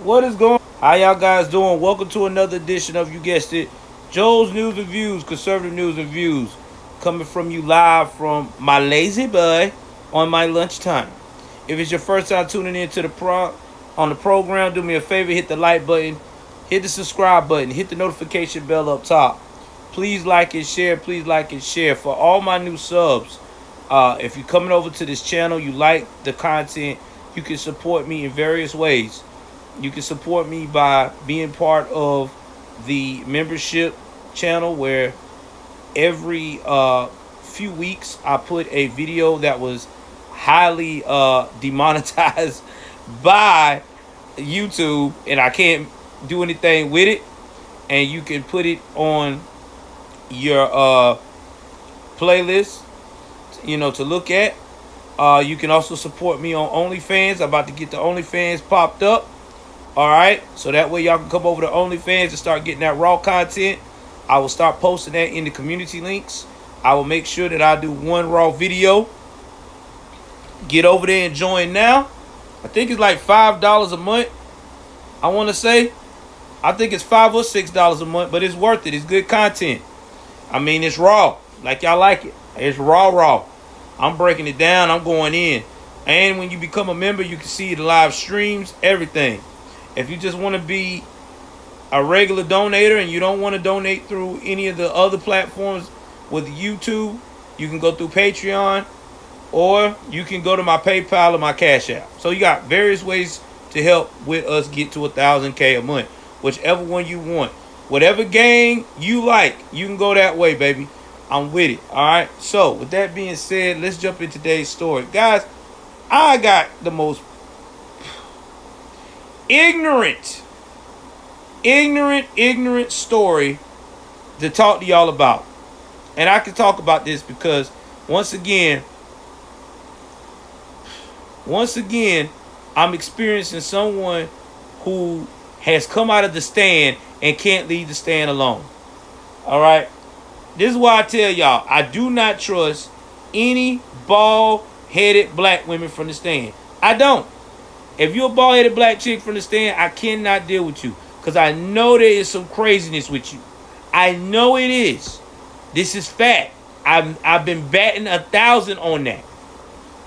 What is going on? How y'all guys doing? Welcome to another edition of, you guessed it, Joel's News and Views, conservative news and views. Coming from you live from my lazy boy on my lunchtime. If it's your first time tuning in to on the program, do me a favor, hit the like button, hit the subscribe button, hit the notification bell up top. Please like and share. Please like and share. For all my new subs, if you're coming over to this channel, you like the content, you can support me in various ways. You can support me by being part of the membership channel, where every few weeks I put a video that was highly demonetized by YouTube, and I can't do anything with it. And you can put it on your playlist, to look at. You can also support me on OnlyFans. I'm about to get the OnlyFans popped up. All right, so that way y'all can come over to OnlyFans and start getting that raw content. I will start posting that in the community links. I will make sure that I do one raw video. Get over there and join now. I think it's like $5 a month. I want to say, I think it's $5 or $6 a month, but it's worth it. It's good content. I mean, it's raw, like y'all like it. It's raw. I'm breaking it down. I'm going in. And when you become a member, you can see the live streams, everything. If you just want to be a regular donator and you don't want to donate through any of the other platforms with YouTube, you can go through Patreon, or you can go to my PayPal or my Cash App. So you got various ways to help with us get to 1,000K a month, whichever one you want. Whatever gang you like, you can go that way, baby. I'm with it. All right. So with that being said, let's jump into today's story. Guys, I got the most ignorant story to talk to y'all about. And I can talk about this because once again, I'm experiencing someone who has come out of the stand and can't leave the stand alone. All right. This is why I tell y'all, I do not trust any bald-headed black women from the stand. I don't. If you're a bald-headed black chick from the stand, I cannot deal with you, because I know there is some craziness with you. I know it is. This is fact. I've been batting 1,000 on that.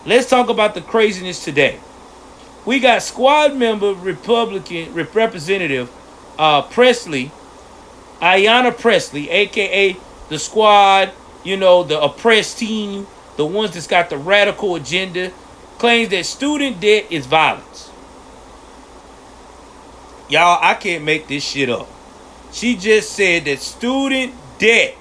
Let's talk about the craziness today. We got squad member Republican Representative Pressley, Ayana Pressley, a.k.a. the squad, the oppressed team, the ones that's got the radical agenda, claims that student debt is violence. Y'all, I can't make this shit up. She just said that student debt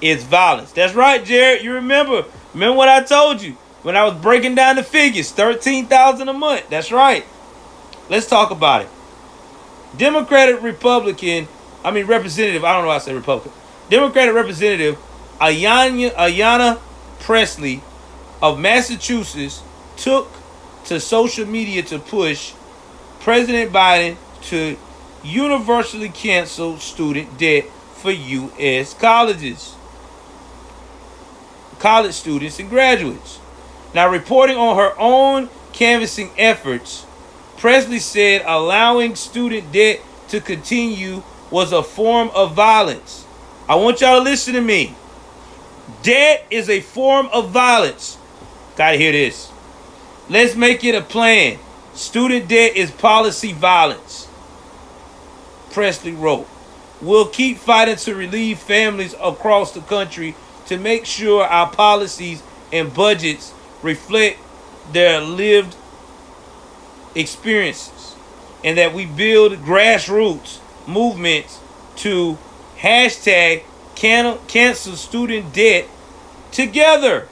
is violence. That's right, Jared. You remember what I told you when I was breaking down the figures? $13,000 a month. That's right. Let's talk about it. Representative, I don't know why I said Republican. Democratic Representative Ayana Pressley of Massachusetts took to social media to push President Biden to universally cancel student debt for U.S. college students and graduates. Now, reporting on her own canvassing efforts, Pressley said allowing student debt to continue was a form of violence. I want y'all to listen to me. Debt is a form of violence. Gotta hear this. Let's make it a plan. Student debt is policy violence. Pressley wrote, "We'll keep fighting to relieve families across the country to make sure our policies and budgets reflect their lived experiences, and that we build grassroots movements to hashtag cancel student debt together."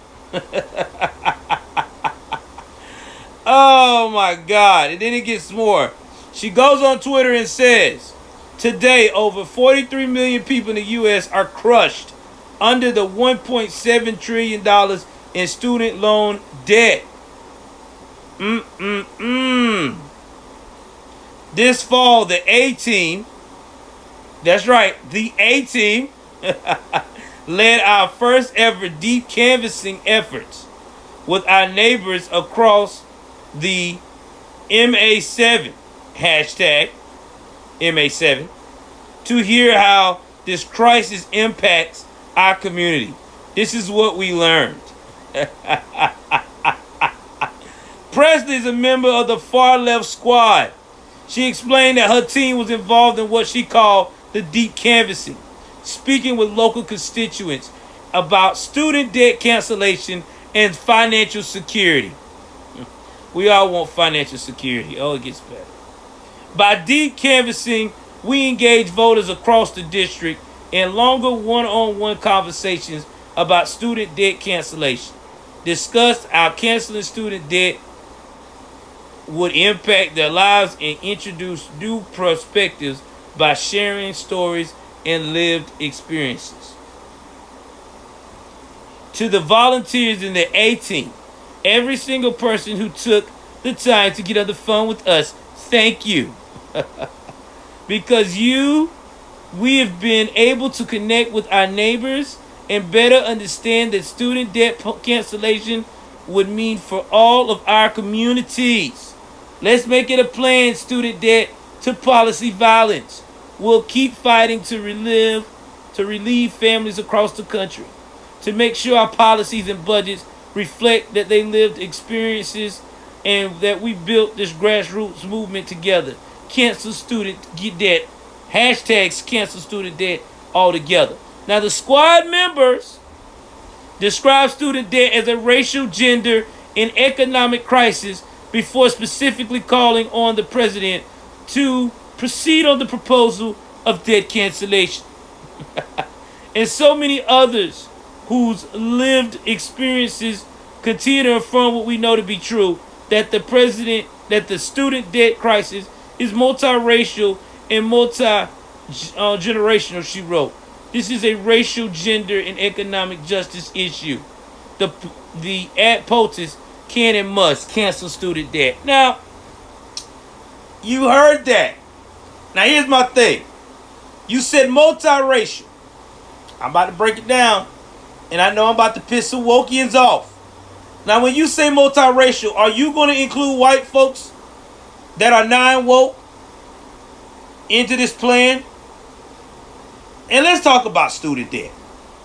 Oh my God. And then it gets more. She goes on Twitter and says, "Today, over 43 million people in the U.S. are crushed under the $1.7 trillion in student loan debt. This fall, the A-Team," that's right, the A-Team, led our first ever deep canvassing efforts with our neighbors across the MA7 hashtag MA7, to hear how this crisis impacts our community. This is what we learned. Pressley is a member of the far left squad. She explained that her team was involved in what she called the deep canvassing, speaking with local constituents about student debt cancellation and financial security. We all want financial security. Oh, it gets better. By deep canvassing, we engage voters across the district in longer one-on-one conversations about student debt cancellation, discussed how canceling student debt would impact their lives, and introduce new perspectives by sharing stories and lived experiences. To the volunteers in the A team, every single person who took the time to get on the phone with us, thank you. Because we have been able to connect with our neighbors and better understand that student debt cancellation would mean for all of our communities. Let's make it a plan, student debt to policy violence. We'll keep fighting to relieve families across the country, to make sure our policies and budgets reflect that they lived experiences and that we built this grassroots movement together. Cancel student debt. Hashtags cancel student debt altogether. Now, the squad members describe student debt as a racial, gender, and economic crisis before specifically calling on the president to proceed on the proposal of debt cancellation. And so many others whose lived experiences continue to affirm what we know to be true, that the student debt crisis is multiracial and multi-generational, she wrote. This is a racial, gender, and economic justice issue. The ad POTUS can and must cancel student debt. Now, you heard that. Now, here's my thing. You said multiracial. I'm about to break it down, and I know I'm about to piss some Wokians off. Now, when you say multiracial, are you going to include white folks that are non-woke into this plan? And let's talk about student debt,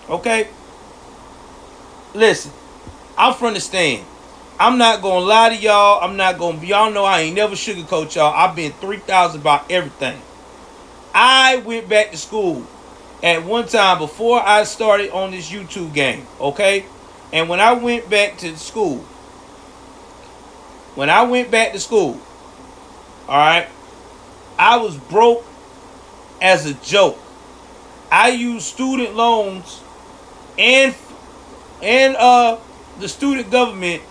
okay? Listen, I'm from the stand. I'm not going to lie to y'all. Y'all know I ain't never sugarcoat y'all. I've been 3,000 about everything. I went back to school at one time before I started on this YouTube game, okay? And when I went back to school, all right, I was broke as a joke. I used student loans and the student government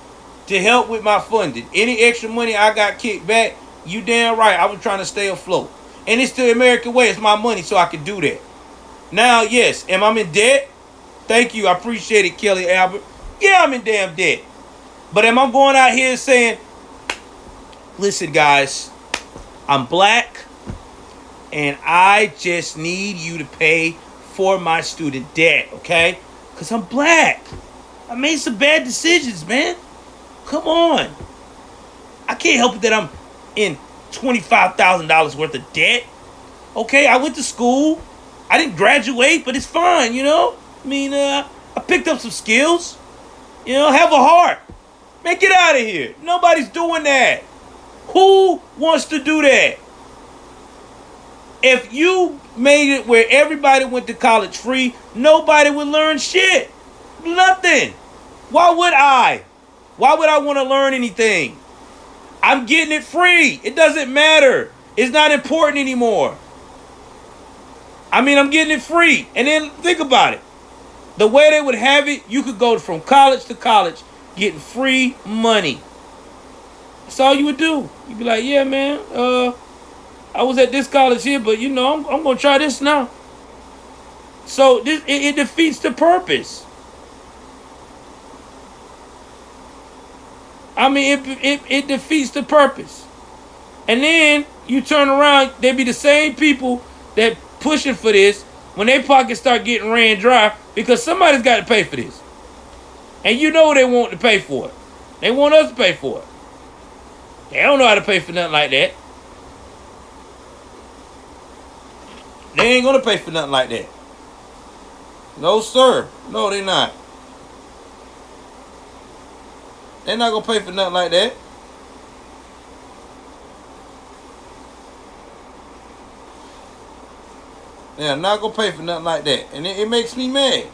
to help with my funding. Any extra money I got kicked back, you damn right, I was trying to stay afloat. And it's the American way. It's my money, so I can do that. Now, yes, am I in debt? Thank you. I appreciate it, Kelly Albert. Yeah, I'm in damn debt. But am I going out here saying, listen, guys, I'm black, and I just need you to pay for my student debt, okay? Because I'm black. I made some bad decisions, man. Come on. I can't help it that I'm in $25,000 worth of debt. Okay, I went to school. I didn't graduate, but it's fine, you know? I mean, I picked up some skills. You know, have a heart. Man, get out of here. Nobody's doing that. Who wants to do that? If you made it where everybody went to college free, nobody would learn shit. Nothing. Why would I? Why would I want to learn anything? I'm getting it free. It doesn't matter. It's not important anymore. I mean, I'm getting it free. And then think about it. The way they would have it, you could go from college to college getting free money. That's all you would do. You'd be like, yeah, man, I was at this college here, but, you know, I'm going to try this now. So it defeats the purpose. I mean, it defeats the purpose. And then you turn around, they be the same people that pushing for this when their pockets start getting ran dry because somebody's got to pay for this. And you know they want to pay for it. They want us to pay for it. They don't know how to pay for nothing like that. They ain't gonna pay for nothing like that. No, sir. No, they not. They're not gonna pay for nothing like that. They're not gonna pay for nothing like that, and it makes me mad.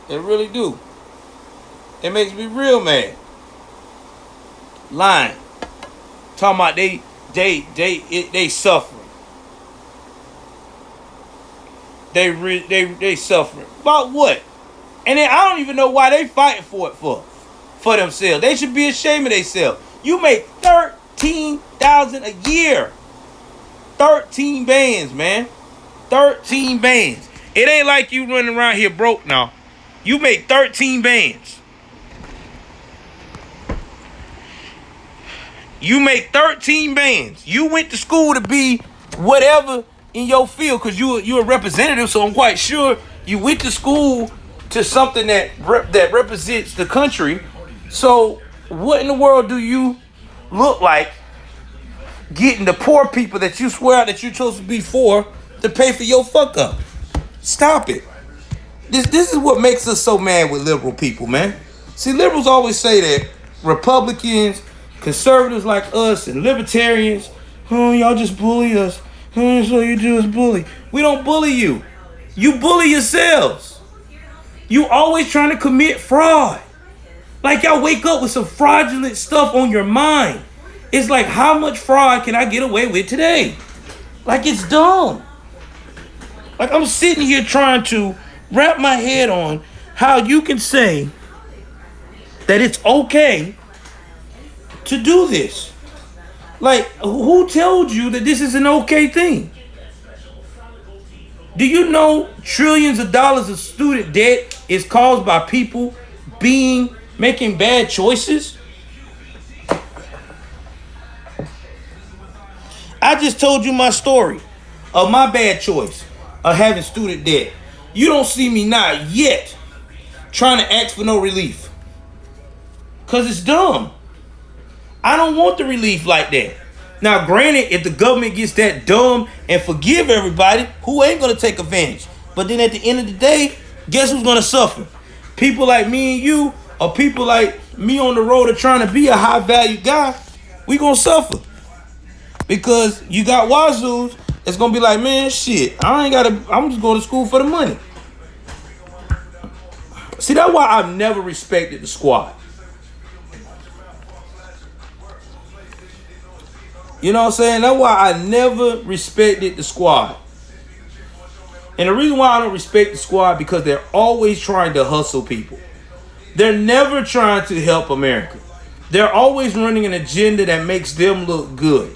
It really do. It makes me real mad. Lying, talking about they suffering. They suffering about what? And then I don't even know why they fighting for it for themselves. They should be ashamed of themselves. You make 13,000 a year. 13 bands, man. 13 bands. It ain't like you running around here broke now. You make 13 bands. You make 13 bands. You went to school to be whatever in your field because you're a representative, so I'm quite sure you went to school to something that represents the country. So what in the world do you look like getting the poor people that you swear that you're supposed to be for to pay for your fuck up? Stop it. This is what makes us so mad with liberal people, man. See, liberals always say that Republicans, conservatives like us, and libertarians, oh, y'all just bully us. Oh, that's all you do is bully. We don't bully you. You bully yourselves. You always trying to commit fraud. Like y'all wake up with some fraudulent stuff on your mind. It's like, how much fraud can I get away with today? Like, it's dumb. Like, I'm sitting here trying to wrap my head on how you can say that it's okay to do this. Like, who told you that this is an okay thing? Do you know trillions of dollars of student debt is caused by people making bad choices? I just told you my story of my bad choice of having student debt. You don't see me not yet trying to ask for no relief. Because it's dumb. I don't want the relief like that. Now, granted, if the government gets that dumb and forgive everybody, who ain't going to take advantage? But then at the end of the day, guess who's going to suffer? People like me and you, or people like me on the road of trying to be a high-value guy, we going to suffer. Because you got wazoos that's going to be like, man, shit, I'm just going to school for the money. See, that's why I've never respected the squad. You know what I'm saying? That's why I never respected the squad. And the reason why I don't respect the squad, because they're always trying to hustle people. They're never trying to help America. They're always running an agenda that makes them look good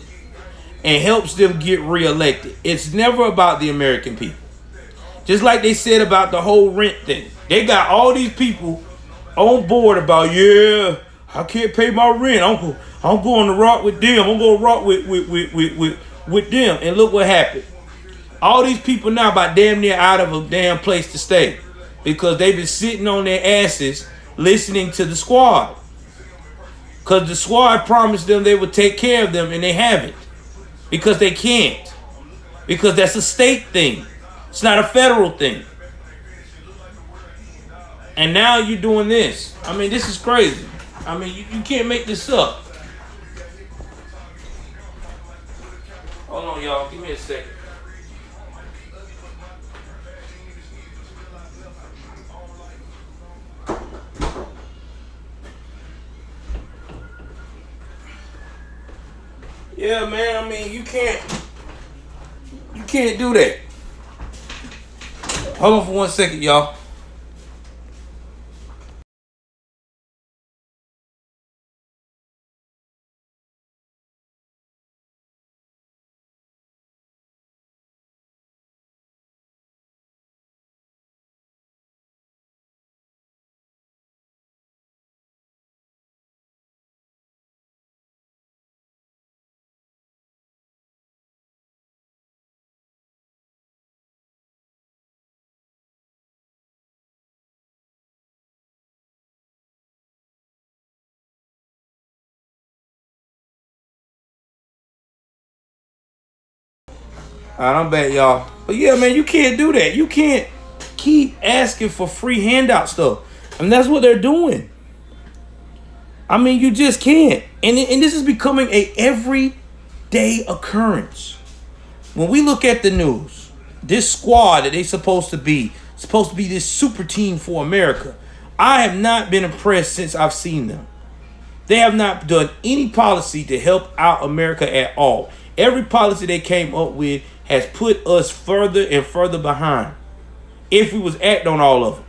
and helps them get reelected. It's never about the American people. Just like they said about the whole rent thing. They got all these people on board about, yeah, I can't pay my rent. I'm going to rock with them. I'm going to rock with them. And look what happened. All these people now about damn near out of a damn place to stay because they've been sitting on their asses listening to the squad. Because the squad promised them they would take care of them, and they haven't. Because they can't. Because that's a state thing. It's not a federal thing. And now you're doing this. I mean, this is crazy. I mean, you can't make this up. Hold on, y'all. Give me a second. Yeah, man. I mean, you can't do that. Hold on for 1 second, y'all. All right, I'm back, y'all. But yeah, man, you can't do that. You can't keep asking for free handout stuff. I mean, that's what they're doing. I mean, you just can't. And this is becoming a everyday occurrence. When we look at the news, this squad that they supposed to be this super team for America. I have not been impressed since I've seen them. They have not done any policy to help out America at all. Every policy they came up with has put us further and further behind. If we was act on all of them.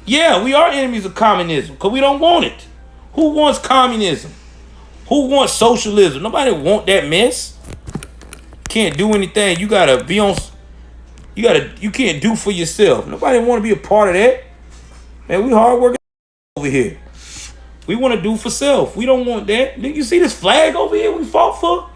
Yeah, we are enemies of communism because we don't want it. Who wants communism? Who wants socialism? Nobody want that mess. Can't do anything. You gotta be on. You can't do for yourself. Nobody want to be a part of that. Man, we hard working over here. We want to do for self. We don't want that. You see this flag over here we fought for?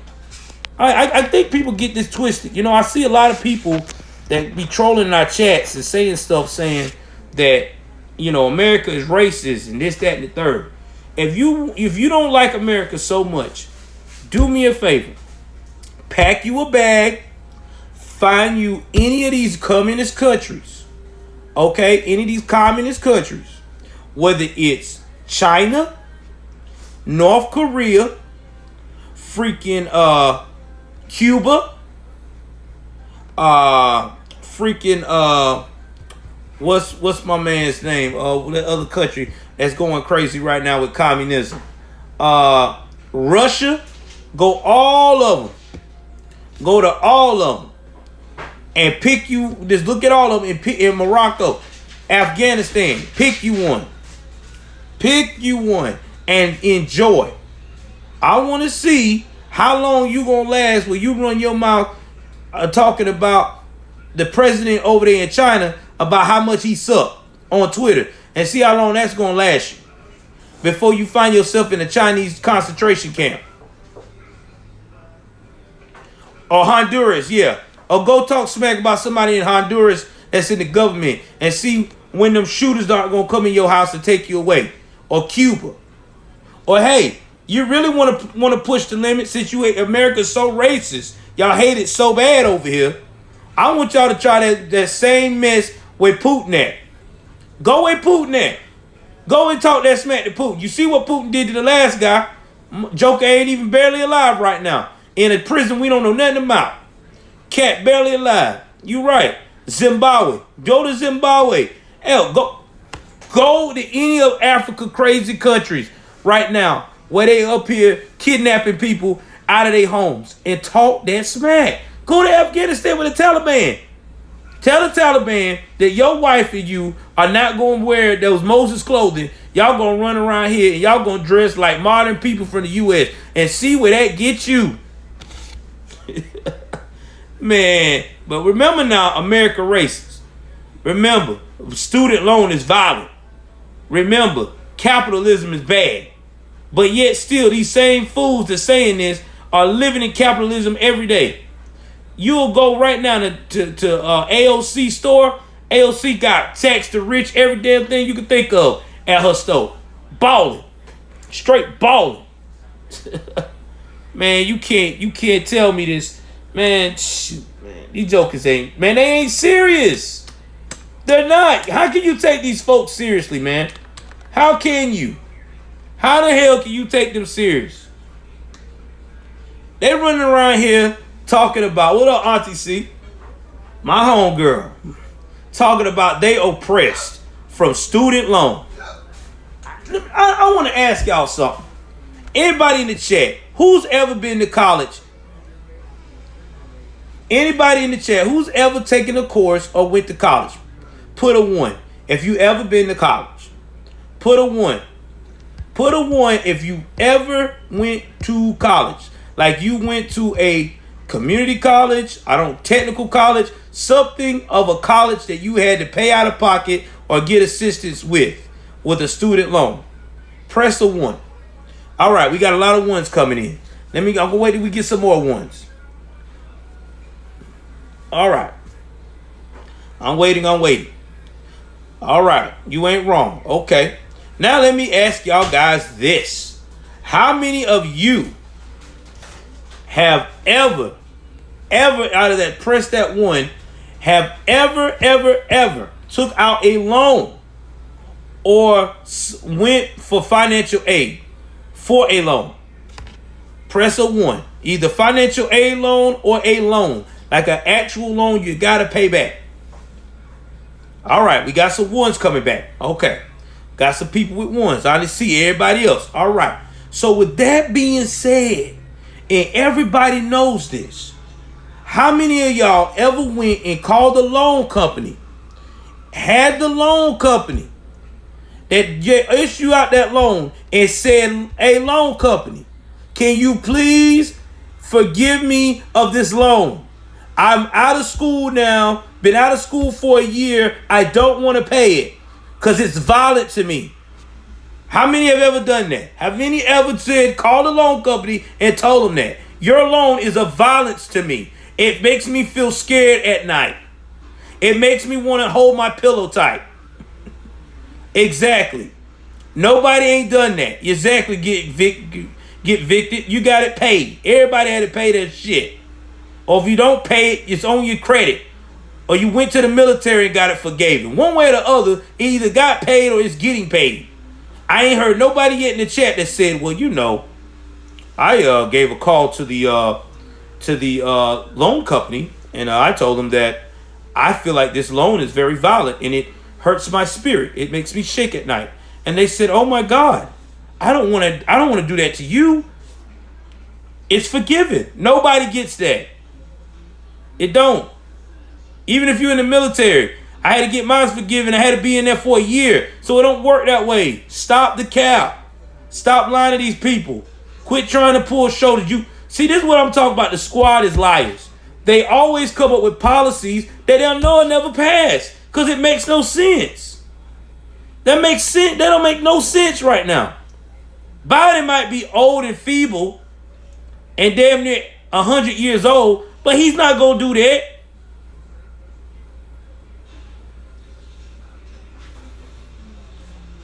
I think people get this twisted. You know, I see a lot of people that be trolling in our chats and saying stuff saying that, you know, America is racist and this, that, and the third. If you don't like America so much, do me a favor. Pack you a bag. Find you any of these communist countries. Okay? Any of these communist countries. Whether it's China, North Korea, freaking Cuba, what's my man's name? That other country that's going crazy right now with communism. Russia, go all of them. Go to all of them. And pick you, just look at all of them in Morocco, Afghanistan, pick you one. Pick you one and enjoy. I want to see how long you gonna last when you run your mouth talking about the president over there in China about how much he sucked on Twitter, and see how long that's gonna last you before you find yourself in a Chinese concentration camp. Or Honduras, yeah. Or go talk smack about somebody in Honduras that's in the government and see when them shooters aren't gonna come in your house and take you away. Or Cuba. Or hey, you really want to push the limit since America's so racist. Y'all hate it so bad over here. I want y'all to try that same mess with Putin at. Go with Putin at. Go and talk that smack to Putin. You see what Putin did to the last guy? Joker ain't even barely alive right now. In a prison we don't know nothing about. Cat barely alive. You right. Zimbabwe. Go to Zimbabwe. Hell, go to any of Africa crazy countries right now where they up here kidnapping people out of their homes and talk that smack. Go to Afghanistan with the Taliban. Tell the Taliban that your wife and you are not going to wear those Moses clothing. Y'all going to run around here and y'all going to dress like modern people from the U.S. and see where that gets you. Man, but remember now, America racist. Remember, student loan is violent. Remember, capitalism is bad. But yet still, these same fools that saying this are living in capitalism every day. You'll go right now to AOC store. AOC got tax to rich, every damn thing you can think of at her store. Balling. Straight balling. Man, you can't tell me this. Man, shoot, man. These jokers they ain't serious. They're not. How can you take these folks seriously, man? How can you? How the hell can you take them serious? They running around here talking about, what up, Auntie C? My homegirl. Talking about they oppressed from student loan. I want to ask y'all something. Anybody in the chat, who's ever been to college? Anybody in the chat, who's ever taken a course or went to college? Put a 1. If you ever been to college. Put a 1. Put a 1 if you ever went to college. Like you went to a community college, technical college, something of a college that you had to pay out of pocket or get assistance with a student loan. Press a 1. All right, we got a lot of 1s coming in. I'm gonna wait till we get some more 1s. All right. I'm waiting. All right, you ain't wrong. Okay. Now let me ask y'all guys this. How many of you have ever out of that press that one, have ever took out a loan or went for financial aid for a loan? Press a 1. Either financial aid loan or a loan. Like an actual loan you got to pay back. All right, we got some ones coming back. Okay. Got some people with ones. I didn't see everybody else. All right. So with that being said, and everybody knows this, how many of y'all ever went and called the loan company, had the loan company that issue out that loan and said, hey, loan company, can you please forgive me of this loan? I'm out of school now, been out of school for a year. I don't want to pay it because it's violent to me. How many have ever done that? Have any ever said, call the loan company and told them that? Your loan is a violence to me. It makes me feel scared at night. It makes me want to hold my pillow tight. Exactly. Nobody ain't done that. You exactly get evicted. You got it paid. Everybody had to pay that shit. Or if you don't pay it, it's on your credit. Or you went to the military and got it forgiven. One way or the other, it either got paid or it's getting paid. I ain't heard nobody yet in the chat that said, well, you know, I gave a call to the loan company and I told them that I feel like this loan is very violent and it hurts my spirit. It makes me shake at night. And they said, oh my God, I don't want to do that to you. It's forgiven. Nobody gets that. It don't. Even if you're in the military, I had to get mine forgiven. I had to be in there for a year. So it don't work that way. Stop the cap. Stop lying to these people. Quit trying to pull shoulders. You see, this is what I'm talking about. The squad is liars. They always come up with policies that they'll know will never pass because it makes no sense. That makes sense. That don't make no sense right now. Biden might be old and feeble and damn near 100 years old, but he's not going to do that.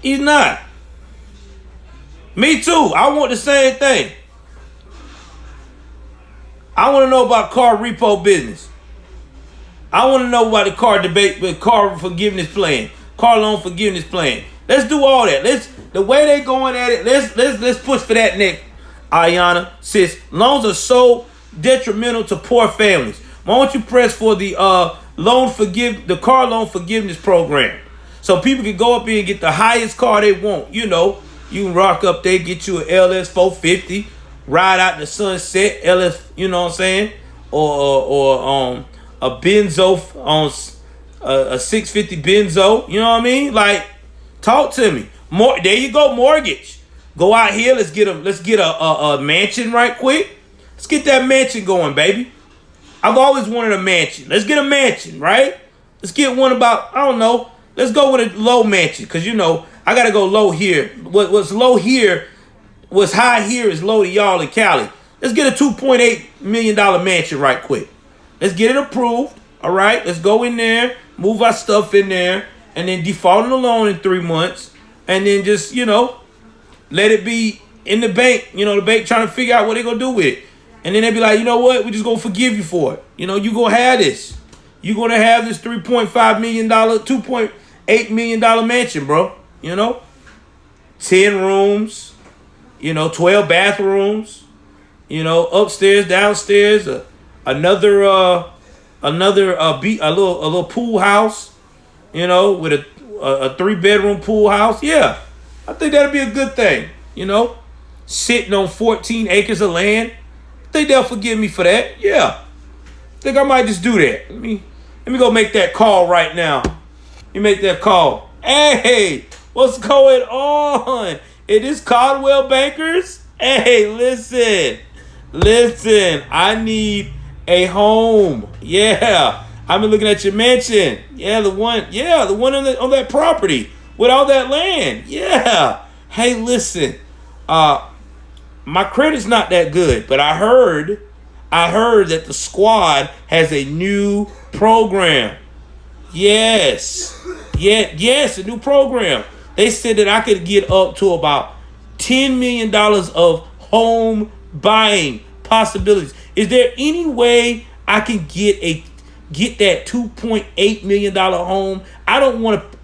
He's not. Me too. I want the same thing. I want to know about car repo business. I want to know about the car debate with car forgiveness plan, car loan forgiveness plan. Let's do all that. The way they going at it. Let's push for that next. Ayana, sis, loans are so detrimental to poor families. Why don't you press for the car loan forgiveness program, so people can go up here and get the highest car they want. You know, you can rock up there, get you an LS 450, ride out in the sunset, LS, you know what I'm saying, or a Benzo on a 650 Benzo. You know what I mean? Like, talk to me. More. There you go, mortgage. Go out here. Let's get a mansion right quick. Let's get that mansion going, baby. I've always wanted a mansion. Let's get a mansion, right? Let's get one about, I don't know. Let's go with a low mansion because, you know, I got to go low here. What's low here, what's high here is low to y'all in Cali. Let's get a $2.8 million mansion right quick. Let's get it approved, all right? Let's go in there, move our stuff in there, and then default on the loan in 3 months, and then just, you know, let it be in the bank. You know, the bank trying to figure out what they're going to do with it. And then they be like, you know what? We're just going to forgive you for it. You know, you're going to have this. You're going to have this $3.5 million, $2.8 million mansion, bro. You know, 10 rooms, you know, 12 bathrooms, you know, upstairs, downstairs, a little pool house, you know, with a 3-bedroom pool house. Yeah, I think that'd be a good thing. You know, sitting on 14 acres of land. I think they'll forgive me for that. Yeah, I think I might just do that. Let me go make that call right now. Let me make that call. Hey, what's going on? It is Caldwell Bankers. Hey, listen. I need a home. Yeah, I've been looking at your mansion. Yeah, the one on that property with all that land. Yeah. Hey, listen. My credit's not that good, but I heard that the squad has a new program. Yes, a new program They said that I could get up to about $10 million of home buying possibilities. Is there any way I can get that $2.8 million home? I don't want to